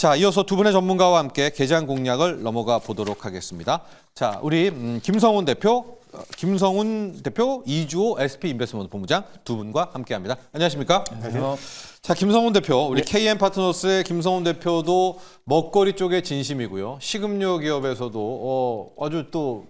자, 이어서 두 분의 전문가와 함께 개장 공략을 넘어가 보도록 하겠습니다. 자, 우리 김성훈 대표, 이주호 SP 인베스트먼트 본부장 두 분과 함께합니다. 안녕하십니까? 안녕하세요. 자, 김성훈 대표, 우리 KM 파트너스의 김성훈 대표도 먹거리 쪽에 진심이고요. 식음료 기업에서도 아주 또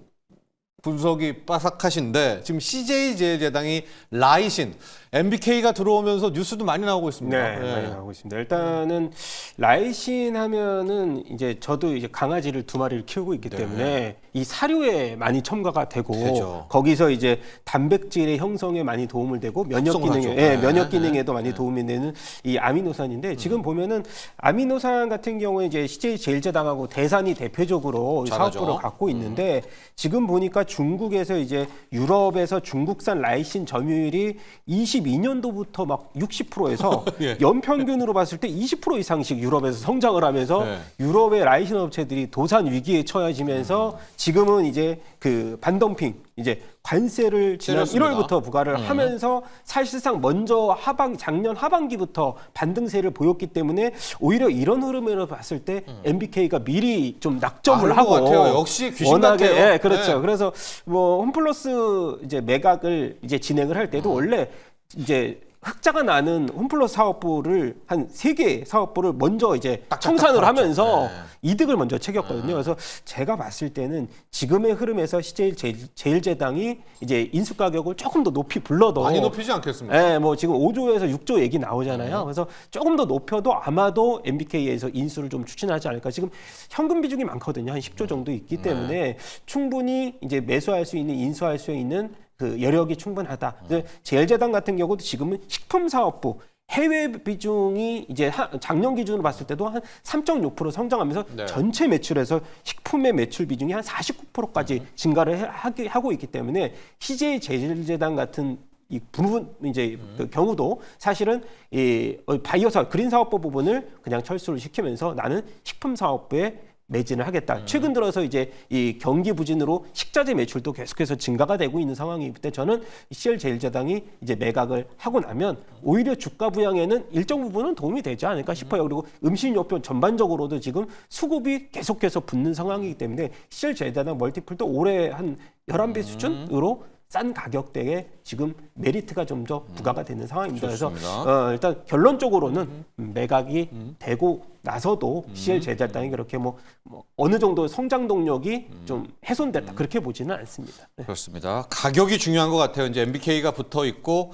분석이 빠삭하신데 지금 CJ제일제당이 라이신, MBK가 들어오면서 뉴스도 많이 나오고 있습니다. 네, 많이 나오고 있습니다. 일단은 라이신 하면은 이제 저도 이제 강아지를 2마리를 키우고 있기 때문에 이 사료에 많이 첨가가 되고 거기서 이제 단백질의 형성에 많이 도움을 되고 면역 기능에 면역 기능에도 많이 도움이 되는 이 아미노산인데 지금 보면은 아미노산 같은 경우에 이제 CJ제일제당하고 대산이 대표적으로 사업부를 갖고 있는데 지금 보니까 중국에서 이제 유럽에서 중국산 라이신 점유율이 22년도부터 막 60%에서 연평균으로 봤을 때 20% 이상씩 유럽에서 성장을 하면서 유럽의 라이신 업체들이 도산 위기에 처해지면서 지금은 이제 그 반덤핑 이제 관세를 지난 1월부터 부과를 하면서 사실상 먼저 작년 하반기부터 반등세를 보였기 때문에 오히려 이런 흐름으로 봤을 때 MBK가 미리 좀 낙점을 하고 같아요. 역시 귀신 워낙에 같아요. 그렇죠. 그래서 뭐 홈플러스 이제 매각을 이제 진행을 할 때도 원래 이제 흑자가 나는 홈플러스 사업부를 한 3개 사업부를 먼저 이제 청산을 하면서 이득을 먼저 챙겼거든요. 그래서 제가 봤을 때는 지금의 흐름에서 CJ제일제당이 이제 인수 가격을 조금 더 높이 불러도 많이 높이지 않겠습니까? 네, 뭐 지금 5조에서 6조 얘기 나오잖아요. 그래서 조금 더 높여도 아마도 MBK에서 인수를 좀 추진하지 않을까. 지금 현금 비중이 많거든요. 한 10조 정도 있기 때문에 충분히 이제 매수할 수 있는 인수할 수 있는 그 여력이 충분하다. 제일제당 같은 경우도 지금은 식품 사업부 해외 비중이 이제 작년 기준으로 봤을 때도 한 3.6% 성장하면서 전체 매출에서 식품의 매출 비중이 한 49%까지 증가를 하고 있기 때문에 CJ제일제당 같은 이 부분 이제 그 경우도 사실은 이 바이오 사업, 그린 사업부 부분을 그냥 철수를 시키면서 나는 식품 사업부에 매진을 하겠다. 최근 들어서 이제 이 경기 부진으로 식자재 매출도 계속해서 증가가 되고 있는 상황이기 때문에 저는 CJ제일제당이 이제 매각을 하고 나면 오히려 주가 부양에는 일정 부분은 도움이 되지 않을까 싶어요. 그리고 음식료품 전반적으로도 지금 수급이 계속해서 붙는 상황이기 때문에 CJ제일제당 멀티플도 올해 한 11배 수준으로 싼 가격대에 지금 메리트가 좀 더 부과가 되는 상황입니다. 좋습니다. 그래서 일단 결론적으로는 매각이 되고 나서도 CJ제일제당이 그렇게 뭐 어느 정도 성장 동력이 좀 훼손됐다 그렇게 보지는 않습니다. 네. 그렇습니다. 가격이 중요한 것 같아요. 이제 MBK가 붙어 있고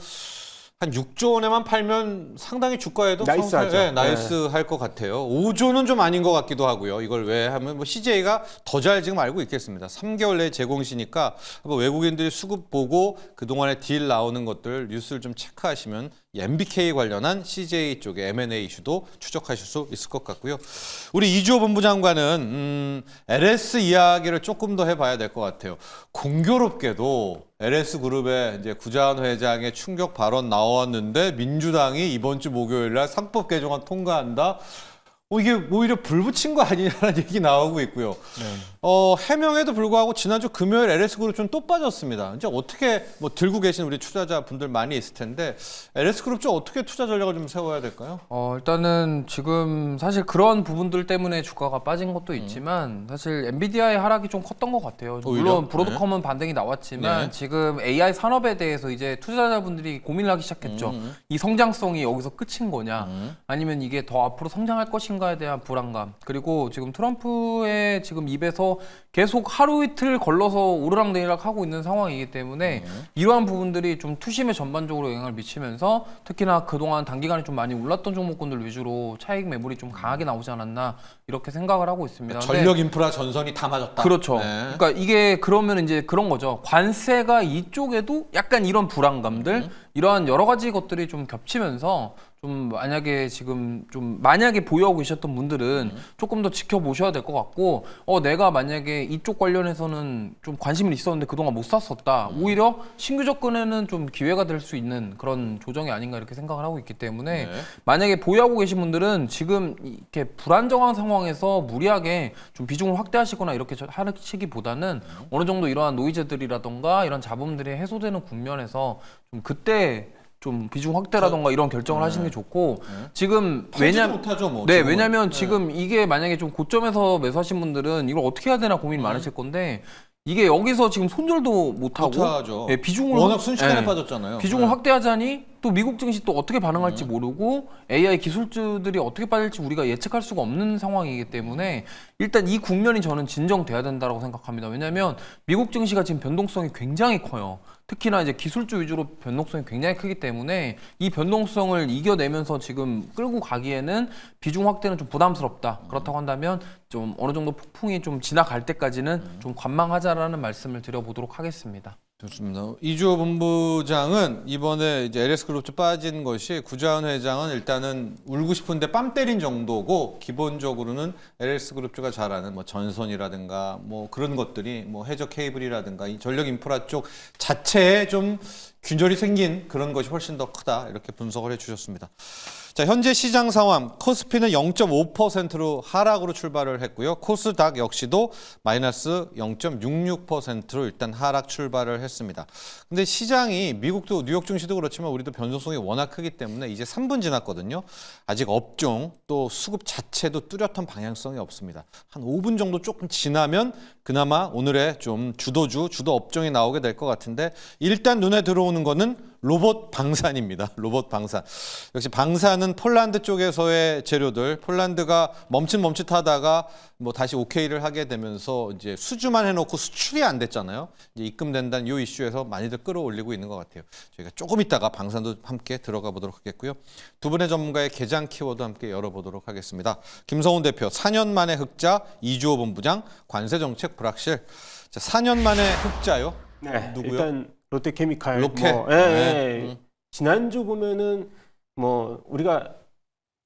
한 6조 원에만 팔면 상당히 주가에도 나이스하죠. 나이스할 것 같아요. 5조는 좀 아닌 것 같기도 하고요. 이걸 왜 하면 뭐 CJ가 더 잘 지금 알고 있겠습니다. 3개월 내에 제공시니까 외국인들이 수급 보고 그동안에 딜 나오는 것들 뉴스를 좀 체크하시면 MBK 관련한 CJ 쪽의 M&A 이슈도 추적하실 수 있을 것 같고요. 우리 이주호 본부장관은 LS 이야기를 조금 더 해봐야 될 것 같아요. 공교롭게도 LS그룹의 이제 구자환 회장의 충격 발언 나왔는데 민주당이 이번 주 목요일 날 상법 개정안 통과한다. 이게 오히려 불 붙인 거 아니냐는 얘기 나오고 있고요. 해명에도 불구하고 지난주 금요일 LS그룹 좀 또 빠졌습니다. 이제 어떻게 뭐 들고 계신 우리 투자자분들 많이 있을 텐데 LS그룹 좀 어떻게 투자 전략을 좀 세워야 될까요? 일단은 지금 사실 그런 부분들 때문에 주가가 빠진 것도 있지만 사실 엔비디아의 하락이 좀 컸던 것 같아요. 물론 브로드컴은 반등이 나왔지만 지금 AI 산업에 대해서 이제 투자자분들이 고민을 하기 시작했죠. 이 성장성이 여기서 끝인 거냐 아니면 이게 더 앞으로 성장할 것인가에 대한 불안감, 그리고 지금 트럼프의 지금 입에서 계속 하루 이틀 걸러서 오르락내리락 하고 있는 상황이기 때문에 이러한 부분들이 좀 투심에 전반적으로 영향을 미치면서 특히나 그동안 단기간에 좀 많이 올랐던 종목군들 위주로 차익 매물이 좀 강하게 나오지 않았나 이렇게 생각을 하고 있습니다. 전력 인프라 전선이 다 맞았다. 그렇죠. 그러니까 이게 그러면 이제 그런 거죠. 관세가 이쪽에도 약간 이런 불안감들, 이러한 여러 가지 것들이 좀 겹치면서 좀 만약에 지금 좀 만약에 보유하고 계셨던 분들은 조금 더 지켜보셔야 될 것 같고, 내가 만약에 이쪽 관련해서는 좀 관심이 있었는데 그동안 못 샀었다. 오히려 신규 접근에는 좀 기회가 될 수 있는 그런 조정이 아닌가 이렇게 생각을 하고 있기 때문에 만약에 보유하고 계신 분들은 지금 이렇게 불안정한 상황에서 무리하게 좀 비중을 확대하시거나 이렇게 하시기보다는 어느 정도 이러한 노이즈들이라던가 이런 잡음들이 해소되는 국면에서 좀 그때 좀 비중 확대라던가 이런 결정을 하시는 게 좋고 지금 왜냐 못하죠, 뭐. 네, 지금은. 왜냐면 지금 이게 만약에 좀 고점에서 매수하신 분들은 이걸 어떻게 해야 되나 고민 많으실 건데 이게 여기서 지금 손절도 못하고 못하죠. 예, 비중을 워낙 순식간에 예, 빠졌잖아요. 비중을 네. 확대하자니 또 미국 증시 또 어떻게 반응할지 모르고 AI 기술주들이 어떻게 빠질지 우리가 예측할 수가 없는 상황이기 때문에 일단 이 국면이 저는 진정돼야 된다고 생각합니다. 왜냐하면 미국 증시가 지금 변동성이 굉장히 커요. 특히나 이제 기술주 위주로 변동성이 굉장히 크기 때문에 이 변동성을 이겨내면서 지금 끌고 가기에는 비중 확대는 좀 부담스럽다. 그렇다고 한다면 좀 어느 정도 폭풍이 좀 지나갈 때까지는 좀 관망하자라는 말씀을 드려보도록 하겠습니다. 좋습니다. 이주호 본부장은 이번에 이제 LS그룹주 빠진 것이 구자은 회장은 일단은 울고 싶은데 뺨 때린 정도고 기본적으로는 LS그룹주가 잘하는 뭐 전선이라든가 뭐 그런 것들이 뭐 해저 케이블이라든가 이 전력 인프라 쪽 자체에 좀 균열이 생긴 그런 것이 훨씬 더 크다 이렇게 분석을 해주셨습니다. 자, 현재 시장 상황 코스피는 0.5%로 하락으로 출발을 했고요. 코스닥 역시도 마이너스 0.66%로 일단 하락 출발을 했습니다. 근데 시장이 미국도 뉴욕 증시도 그렇지만 우리도 변동성이 워낙 크기 때문에 이제 3분 지났거든요. 아직 업종 또 수급 자체도 뚜렷한 방향성이 없습니다. 한 5분 정도 조금 지나면 그나마 오늘의 좀 주도 업종이 나오게 될 것 같은데 일단 눈에 들어오는 거는 로봇 방산입니다. 로봇 방산. 역시 방산은 폴란드 쪽에서의 재료들, 폴란드가 멈칫멈칫하다가 뭐 다시 오케이를 하게 되면서 이제 수주만 해놓고 수출이 안 됐잖아요. 이제 입금된다는 이 이슈에서 많이들 끌어올리고 있는 것 같아요. 저희가 조금 있다가 방산도 함께 들어가 보도록 하겠고요. 두 분의 전문가의 개장 키워드 함께 열어보도록 하겠습니다. 김성훈 대표, 4년 만에 흑자, 이주호 본부장, 관세정책 불확실. 자, 4년 만에 흑자요? 네, 누구요? 일단 롯데케미칼. 로켓. 뭐, 지난주 보면은 뭐 우리가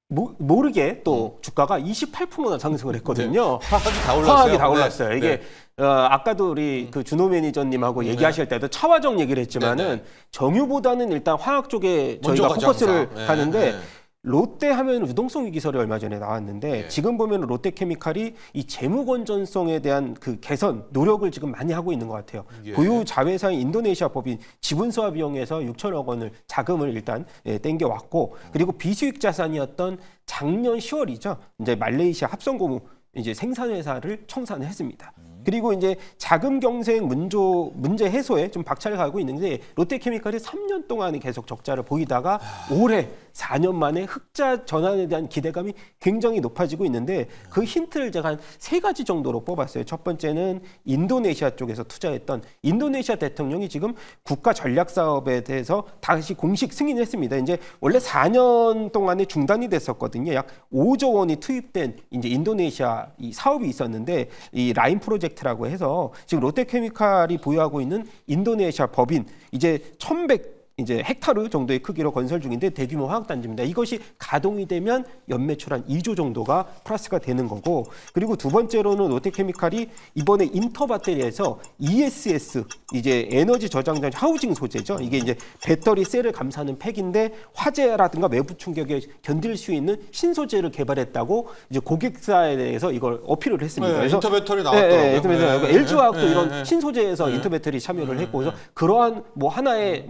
모르게 또 주가가 28%나 상승을 했거든요. 화학이 다 올랐어요. 화학이 다 올랐어요. 네. 이게 아까도 우리 그 준호 매니저님하고 얘기하실 때도 차화정 얘기를 했지만은 정유보다는 일단 화학 쪽에 먼저 저희가 가죠, 포커스를 항상. 네, 가는데 네. 롯데 하면 유동성 위기설이 얼마 전에 나왔는데 지금 보면 롯데케미칼이 이 재무 건전성에 대한 그 개선 노력을 지금 많이 하고 있는 것 같아요. 보유 자회사인 인도네시아 법인 지분수화 비용에서 6천억 원을 자금을 일단 땡겨왔고 그리고 비수익 자산이었던 작년 10월이죠. 이제 말레이시아 합성고무 이제 생산회사를 청산했습니다. 그리고 이제 자금 경색 문제 해소에 좀 박차를 가고 있는데 롯데케미칼이 3년 동안 계속 적자를 보이다가 올해 4년 만에 흑자 전환에 대한 기대감이 굉장히 높아지고 있는데 그 힌트를 제가 한 3가지 정도로 뽑았어요. 첫 번째는 인도네시아 쪽에서 투자했던 인도네시아 대통령이 지금 국가 전략 사업에 대해서 다시 공식 승인했습니다. 이제 원래 4년 동안에 중단이 됐었거든요. 약 5조 원이 투입된 이제 인도네시아 이 사업이 있었는데 이 라인 프로젝트라고 해서 지금 롯데케미칼이 보유하고 있는 인도네시아 법인 이제 1,100 이제 헥타르 정도의 크기로 건설 중인데 대규모 화학단지입니다. 이것이 가동이 되면 연매출 한 2조 정도가 플러스가 되는 거고 그리고 두 번째로는 롯데케미칼이 이번에 인터배터리에서 ESS 이제 에너지 저장장 하우징 소재죠. 이게 이제 배터리 셀을 감싸는 팩인데 화재라든가 외부 충격에 견딜 수 있는 신소재를 개발했다고 이제 고객사에 대해서 이걸 어필을 했습니다. 그래서 인터배터리 나왔더라고요. 인터배터리 LG화학도 이런 신소재에서 인터배터리 참여를 했고 그래서 그러한 뭐 하나의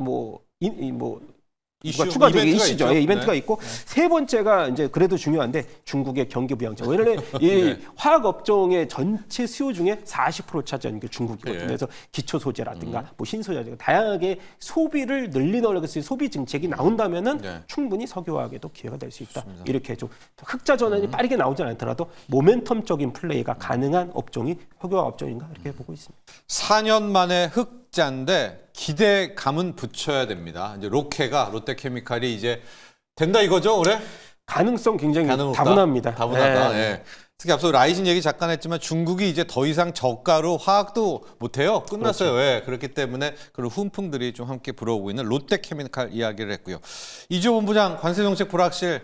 이슈, 추가적인 이벤트가 이슈죠. 있죠. 예, 이벤트가 네. 있고 세 번째가 이제 그래도 중요한데 중국의 경기 부양책. 원래 이 화학 업종의 전체 수요 중에 40% 차지하는 게 중국이거든요. 그래서 기초 소재라든가 뭐 신소재 다양하게 소비를 늘리는 소비 정책이 나온다면은 충분히 석유화학에도 기회가 될 수 있다. 좋습니다. 이렇게 좀 흑자 전환이 빠르게 나오지 않더라도 모멘텀적인 플레이가 가능한 업종이 석유화학 업종인가 이렇게 보고 있습니다. 4년 만에 흑자인데 기대감은 붙여야 됩니다. 이제 롯데케미칼이 이제 된다 이거죠, 올해? 가능성 굉장히 가능하다. 다분합니다. 다분하다. 네. 예. 특히 앞서 라이진 얘기 잠깐 했지만 중국이 이제 더 이상 저가로 화학도 못해요. 끝났어요. 그렇죠. 예. 그렇기 때문에 그런 훈풍들이 좀 함께 불어오고 있는 롯데케미칼 이야기를 했고요. 이주호 본부장 관세정책 불확실.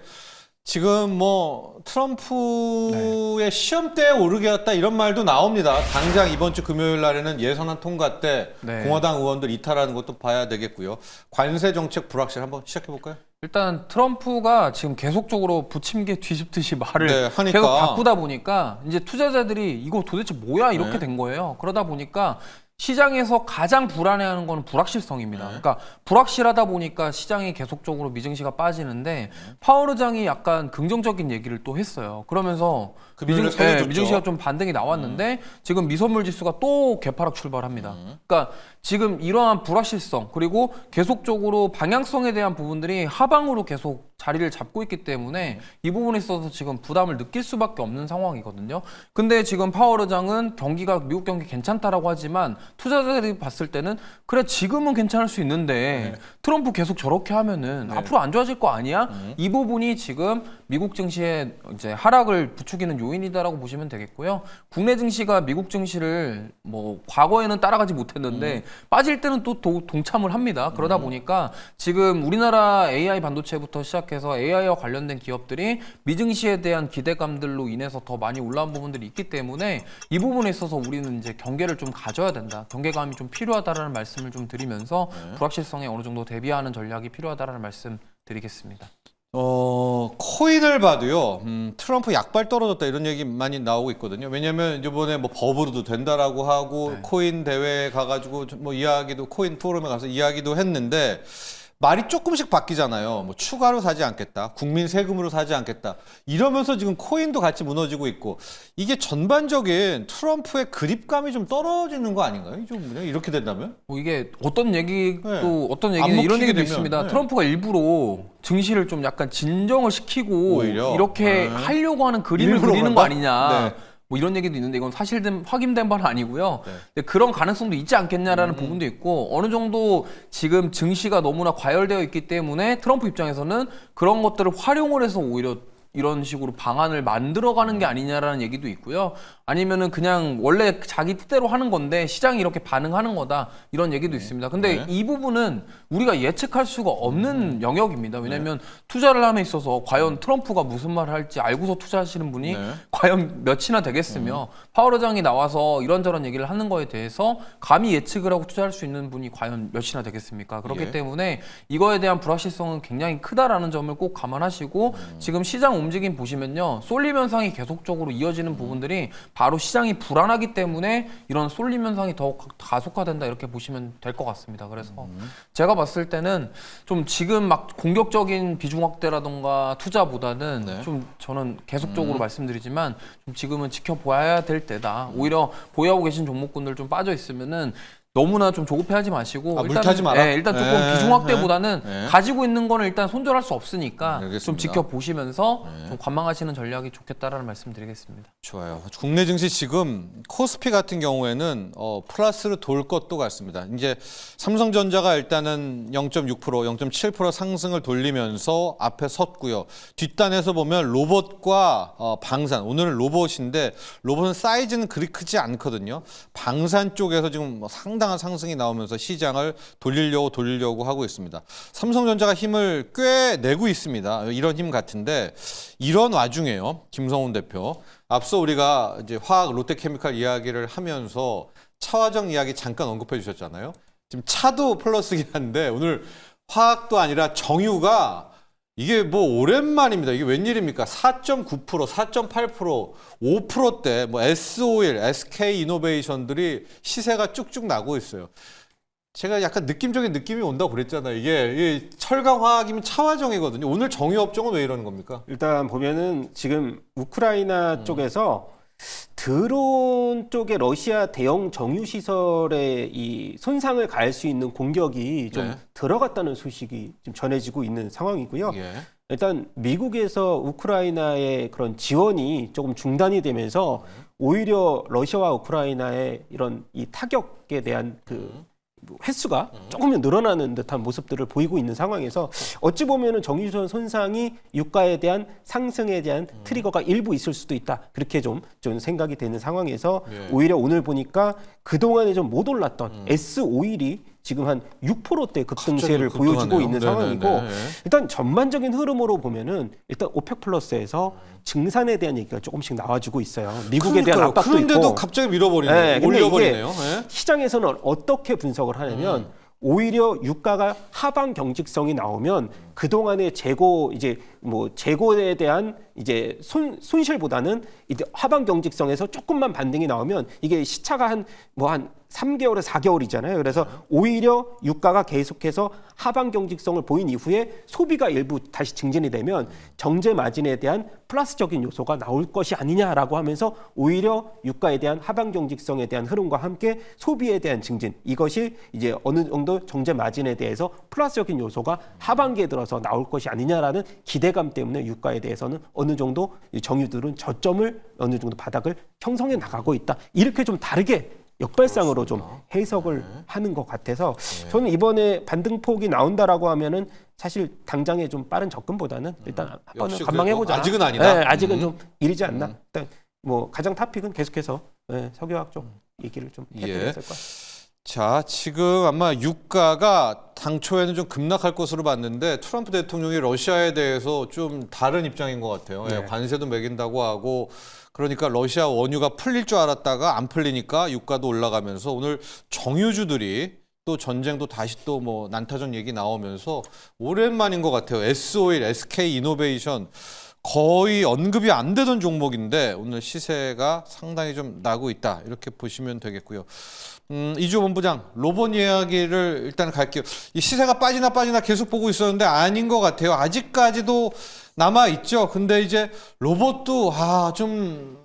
지금 뭐 트럼프의 시험대에 오르겠다 이런 말도 나옵니다. 당장 이번 주 금요일 날에는 예산안 통과 때 공화당 의원들 이탈하는 것도 봐야 되겠고요. 관세 정책 불확실 한번 시작해 볼까요? 일단 트럼프가 지금 계속적으로 부침개 뒤집듯이 말을 하니까. 계속 바꾸다 보니까 이제 투자자들이 이거 도대체 뭐야 이렇게 된 거예요. 그러다 보니까 시장에서 가장 불안해하는 거는 불확실성입니다. 그러니까 불확실하다 보니까 시장이 계속적으로 미증시가 빠지는데 파월 의장이 약간 긍정적인 얘기를 또 했어요. 그러면서 금요일에 선을 줬죠. 미증시가 좀 반등이 나왔는데 지금 미선물 지수가 또 개파락 출발합니다. 그러니까 지금 이러한 불확실성 그리고 계속적으로 방향성에 대한 부분들이 하방으로 계속 자리를 잡고 있기 때문에 이 부분에 있어서 지금 부담을 느낄 수밖에 없는 상황이거든요. 근데 지금 파월 의장은 경기가 미국 경기 괜찮다라고 하지만 투자자들이 봤을 때는 그래 지금은 괜찮을 수 있는데 트럼프 계속 저렇게 하면은 앞으로 안 좋아질 거 아니야? 이 부분이 지금 미국 증시의 이제 하락을 부추기는 요인이다라고 보시면 되겠고요. 국내 증시가 미국 증시를 뭐 과거에는 따라가지 못했는데 빠질 때는 또 동참을 합니다. 그러다 보니까 지금 우리나라 AI 반도체부터 시작해서 AI와 관련된 기업들이 미증시에 대한 기대감들로 인해서 더 많이 올라온 부분들이 있기 때문에 이 부분에 있어서 우리는 이제 경계를 좀 가져야 된다. 경계감이 좀 필요하다라는 말씀을 좀 드리면서 불확실성에 어느 정도 대비하는 전략이 필요하다라는 말씀 드리겠습니다. 코인을 봐도요, 트럼프 약발 떨어졌다 이런 얘기 많이 나오고 있거든요. 왜냐면 이번에 뭐 법으로도 된다라고 하고 코인 대회에 가가지고 뭐 이야기도 코인 포럼에 가서 이야기도 했는데 말이 조금씩 바뀌잖아요. 뭐 추가로 사지 않겠다, 국민 세금으로 사지 않겠다 이러면서 지금 코인도 같이 무너지고 있고 이게 전반적인 트럼프의 그립감이 좀 떨어지는 거 아닌가요? 좀 이렇게 된다면? 뭐 이게 어떤 얘기도 어떤 안 얘기는 이런 먹히게 얘기도 되면, 있습니다. 트럼프가 일부러 증시를 좀 약간 진정을 시키고 오히려? 이렇게 하려고 하는 그림을 일부러 그리는 거 그런다? 아니냐. 네. 뭐 이런 얘기도 있는데 이건 사실된 확인된 바는 아니고요. 근데 그런 가능성도 있지 않겠냐라는 부분도 있고 어느 정도 지금 증시가 너무나 과열되어 있기 때문에 트럼프 입장에서는 그런 것들을 활용을 해서 오히려 이런 식으로 방안을 만들어가는 게 아니냐라는 얘기도 있고요. 아니면은 그냥 원래 자기 뜻대로 하는 건데 시장이 이렇게 반응하는 거다 이런 얘기도 있습니다. 근데 이 부분은 우리가 예측할 수가 없는 영역입니다. 왜냐하면 투자를 함에 있어서 과연 트럼프가 무슨 말을 할지 알고서 투자하시는 분이 과연 몇이나 되겠으며 파월 의장이 나와서 이런저런 얘기를 하는 거에 대해서 감히 예측을 하고 투자할 수 있는 분이 과연 몇이나 되겠습니까? 그렇기 때문에 이거에 대한 불확실성은 굉장히 크다라는 점을 꼭 감안하시고 지금 시장 움직임 보시면요. 쏠림 현상이 계속적으로 이어지는 부분들이 바로 시장이 불안하기 때문에 이런 쏠림 현상이 더 가속화된다 이렇게 보시면 될 것 같습니다. 그래서 제가 봤을 때는 좀 지금 막 공격적인 비중 확대라던가 투자보다는 좀 저는 계속적으로 말씀드리지만 좀 지금은 지켜봐야 될 때다. 오히려 보유하고 계신 종목군들 좀 빠져 있으면은 너무나 좀 조급해하지 마시고 물타지 마라. 일단 조금 비중 확대보다는 가지고 있는 거는 일단 손절할 수 없으니까 알겠습니다. 좀 지켜보시면서 좀 관망하시는 전략이 좋겠다라는 말씀드리겠습니다. 좋아요. 국내 증시 지금 코스피 같은 경우에는 플러스로 돌 것도 같습니다. 이제 삼성전자가 일단은 0.6%, 0.7% 상승을 돌리면서 앞에 섰고요. 뒷단에서 보면 로봇과 방산, 오늘은 로봇인데 로봇은 사이즈는 그리 크지 않거든요. 방산 쪽에서 지금 상당한 상승이 나오면서 시장을 돌리려고 하고 있습니다. 삼성전자가 힘을 꽤 내고 있습니다. 이런 힘 같은데 이런 와중에요. 김성훈 대표. 앞서 우리가 이제 화학 롯데케미칼 이야기를 하면서 차화정 이야기 잠깐 언급해 주셨잖아요. 지금 차도 플러스긴 한데 오늘 화학도 아니라 정유가 이게 뭐 오랜만입니다. 이게 웬일입니까? 4.9%, 4.8%, 5%대 뭐 S-오일, SK이노베이션들이 시세가 쭉쭉 나고 있어요. 제가 약간 느낌적인 느낌이 온다고 그랬잖아요. 이게 철강화학이면 차화정이거든요. 오늘 정유업종은 왜 이러는 겁니까? 일단 보면은 지금 우크라이나 쪽에서 드론 쪽에 러시아 대형 정유 시설에 이 손상을 가할 수 있는 공격이 좀 들어갔다는 소식이 지금 전해지고 있는 상황이고요. 일단 미국에서 우크라이나의 그런 지원이 조금 중단이 되면서 오히려 러시아와 우크라이나의 이런 이 타격에 대한 그 횟수가 조금은 늘어나는 듯한 모습들을 보이고 있는 상황에서 어찌 보면은 정유선 손상이 유가에 대한 상승에 대한 트리거가 일부 있을 수도 있다. 그렇게 좀 생각이 되는 상황에서 오히려 오늘 보니까 그동안에 좀 못 올랐던 S-오일이 지금 한 6%대 급등세를 보여주고 있는 상황이고 일단 전반적인 흐름으로 보면은 일단 오펙 플러스에서 증산에 대한 얘기가 조금씩 나와주고 있어요. 미국에 대한 압박도 그런데도 있고. 갑자기 밀어버리네요. 올려버리네요. 시장에서는 어떻게 분석을 하냐면 오히려 유가가 하방 경직성이 나오면 그동안의 재고에 대한 이제 손실보다는 이제 하반 경직성에서 조금만 반등이 나오면 이게 시차가 한 3개월에 4개월이잖아요. 그래서 오히려 유가가 계속해서 하반 경직성을 보인 이후에 소비가 일부 다시 증진이 되면 정제 마진에 대한 플러스적인 요소가 나올 것이 아니냐라고 하면서 오히려 유가에 대한 하반 경직성에 대한 흐름과 함께 소비에 대한 증진, 이것이 이제 어느 정도 정제 마진에 대해서 플러스적인 요소가 하반기에 들어서 나올 것이 아니냐라는 기대감 때문에 유가에 대해서는 어느 정도 이 정유들은 저점을 어느 정도 바닥을 형성해 나가고 있다. 이렇게 좀 다르게 역발상으로 좀 해석을 하는 것 같아서 저는 이번에 반등폭이 나온다라고 하면은 사실 당장에 좀 빠른 접근보다는 일단 한번 역시 관망해보자. 그래도 아직은 아니다. 네, 아직은 좀 이르지 않나. 일단 뭐 가장 탑픽은 계속해서 석유화학 쪽 얘기를 좀 해드렸을 것 같아요. 자, 지금 아마 유가가 당초에는 좀 급락할 것으로 봤는데 트럼프 대통령이 러시아에 대해서 좀 다른 입장인 것 같아요. 네. 관세도 매긴다고 하고 그러니까 러시아 원유가 풀릴 줄 알았다가 안 풀리니까 유가도 올라가면서 오늘 정유주들이 또 전쟁도 다시 또 뭐 난타전 얘기 나오면서 오랜만인 것 같아요. S-오일, SK 이노베이션 거의 언급이 안 되던 종목인데 오늘 시세가 상당히 좀 나고 있다. 이렇게 보시면 되겠고요. 이주 본부장, 로봇 이야기를 일단 갈게요. 이 시세가 빠지나 계속 보고 있었는데 아닌 것 같아요. 아직까지도 남아있죠. 근데 이제 로봇도 좀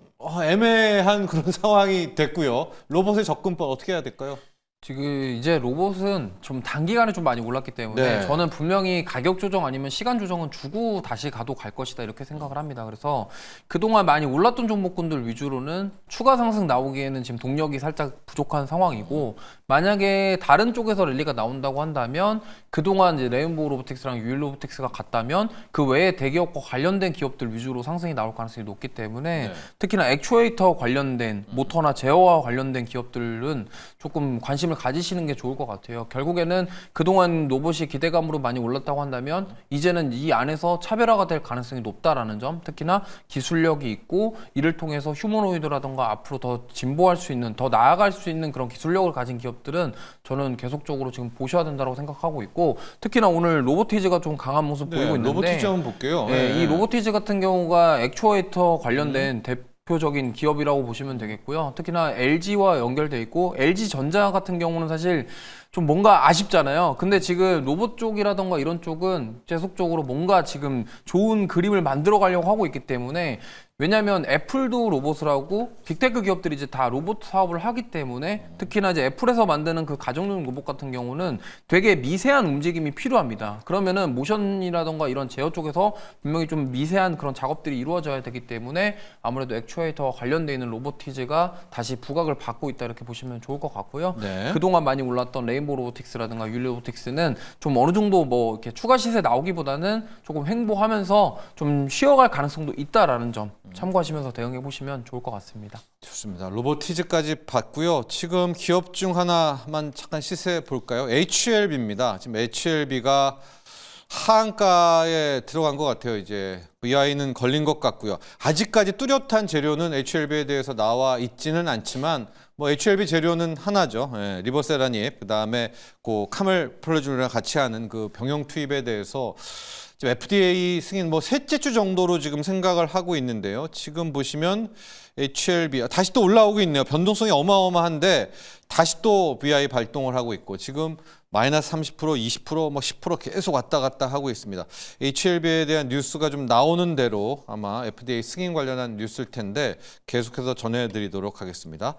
애매한 그런 상황이 됐고요. 로봇의 접근법 어떻게 해야 될까요? 지금 이제 로봇은 좀 단기간에 좀 많이 올랐기 때문에 네. 저는 분명히 가격 조정 아니면 시간 조정은 주고 다시 가도 갈 것이다 이렇게 생각을 합니다. 그래서 그동안 많이 올랐던 종목군들 위주로는 추가 상승 나오기에는 지금 동력이 살짝 부족한 상황이고 만약에 다른 쪽에서 랠리가 나온다고 한다면 그동안 이제 레인보우 로보틱스랑 유일 로보틱스가 갔다면 그 외에 대기업과 관련된 기업들 위주로 상승이 나올 가능성이 높기 때문에 특히나 액추에이터 관련된 모터나 제어와 관련된 기업들은 조금 관심을 가지시는 게 좋을 것 같아요. 결국에는 그동안 로봇이 기대감으로 많이 올랐다고 한다면 이제는 이 안에서 차별화가 될 가능성이 높다라는 점, 특히나 기술력이 있고 이를 통해서 휴머노이드라던가 앞으로 더 진보할 수 있는, 더 나아갈 수 있는 그런 기술력을 가진 기업들은 저는 계속적으로 지금 보셔야 된다고 생각하고 있고 특히나 오늘 로보티즈가 좀 강한 모습 보이고 있는데 로보티즈 한번 볼게요. 이 로보티즈 같은 경우가 액추에이터 관련된 대표적인 기업이라고 보시면 되겠고요. 특히나 LG와 연결돼 있고 LG전자 같은 경우는 사실 좀 뭔가 아쉽잖아요. 근데 지금 로봇 쪽이라던가 이런 쪽은 계속적으로 뭔가 지금 좋은 그림을 만들어 가려고 하고 있기 때문에 왜냐하면 애플도 로봇을 하고 빅테크 기업들이 이제 다 로봇 사업을 하기 때문에 특히나 이제 애플에서 만드는 그 가정용 로봇 같은 경우는 되게 미세한 움직임이 필요합니다. 그러면은 모션이라던가 이런 제어 쪽에서 분명히 좀 미세한 그런 작업들이 이루어져야 되기 때문에 아무래도 액추에이터와 관련돼 있는 로보티즈가 다시 부각을 받고 있다 이렇게 보시면 좋을 것 같고요. 네. 그동안 많이 올랐던 레인보우 로보틱스라든가 유일 로보틱스는 좀 어느 정도 뭐 이렇게 추가 시세 나오기보다는 조금 횡보하면서 좀 쉬어갈 가능성도 있다라는 점 참고하시면서 대응해 보시면 좋을 것 같습니다. 좋습니다. 로보티즈까지 봤고요. 지금 기업 중 하나만 잠깐 시세 볼까요? HLB입니다. 지금 HLB가 하한가에 들어간 것 같아요. 이제 VI는 걸린 것 같고요. 아직까지 뚜렷한 재료는 HLB에 대해서 나와 있지는 않지만 뭐 HLB 재료는 하나죠. 리버세라닙, 그다음에 그 카멜 플로줄이랑 같이 하는 그 병용 투입에 대해서 지금 FDA 승인 뭐 셋째 주 정도로 지금 생각을 하고 있는데요. 지금 보시면 HLB 다시 또 올라오고 있네요. 변동성이 어마어마한데 다시 또 VI 발동을 하고 있고 지금 마이너스 30%, 20%, 뭐 10% 계속 왔다 갔다 하고 있습니다. HLB에 대한 뉴스가 좀 나오는 대로 아마 FDA 승인 관련한 뉴스일 텐데 계속해서 전해드리도록 하겠습니다.